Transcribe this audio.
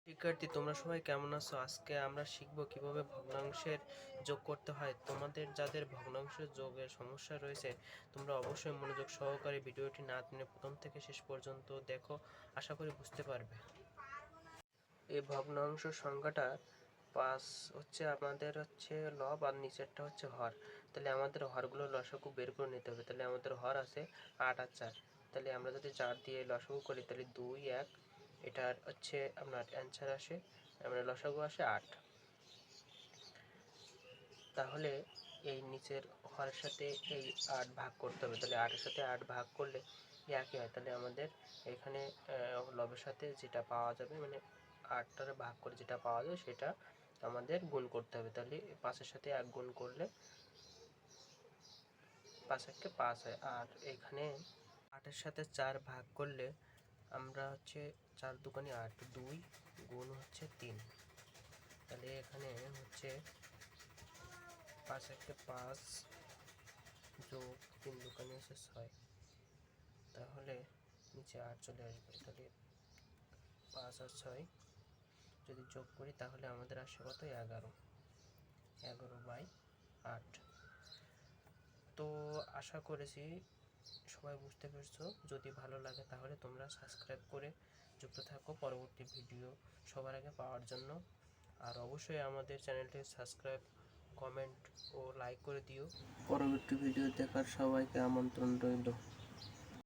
শিক্ষার্থী, তোমরা সবাই কেমন আছো? আজকে আমরা শিখব কিভাবে ভগ্নাংশের যোগ করতে হয়। তোমাদের যাদের ভগ্নাংশের যোগের সমস্যা রয়েছে, তোমরা অবশ্যই মনোযোগ সহকারে ভিডিওটি না টেনে প্রথম থেকে শেষ পর্যন্ত দেখো, আশা করি বুঝতে পারবে। এই ভগ্নাংশ সংখ্যাটা 5 হচ্ছে আমাদের লব, আর নিচেরটা হচ্ছে হর। তাহলে আমাদের হরগুলো লসাগু বের করে নিতে হবে। তাহলে আমাদের হর আছে 8 আর 4। তাহলে আমরা যদি 4 দিয়ে লসাগু করি তাহলে 2 1, এটার আপনার অ্যান্সার আসে, আমরা লসাগু আসে 8। তাহলে এই নিচের হরের সাথে এই 8 ভাগ করতে হবে। তাহলে 8 এর সাথে 8 ভাগ করলে একই হয়। তাহলে আমাদের এখানে লবের সাথে যেটা পাওয়া যাবে, মানে 8টারে ভাগ করে যেটা পাওয়া যায় সেটা আমাদের গুণ করতে হবে। তাহলে 5-এর সাথে 1 গুণ করলে 5 একে 5 হয়। আর এখানে 8-এর সাথে 4 ভাগ করলে আমরা 4 দুগুণে 8, 2 গুণ 3। তাহলে এখানে 5 একে 5 যোগ 3 দুগুণে 6। তাহলে নিচে 8 চলে আসবে। তাহলে 5 আর 6 যদি যোগ করি তাহলে আমাদের আসে কত? 11/8। তো আশা করেছি সবাই বুঝতে পেরেছো। যদি ভালো লাগে তাহলে তোমরা সাবস্ক্রাইব করে যুক্ত থাকো পরবর্তী ভিডিও সবার আগে পাওয়ার জন্য। আর অবশ্যই আমাদের চ্যানেলটি সাবস্ক্রাইব, কমেন্ট ও লাইক করে দিও। পরবর্তী ভিডিও দেখার সবাইকে আমন্ত্রণ রইল।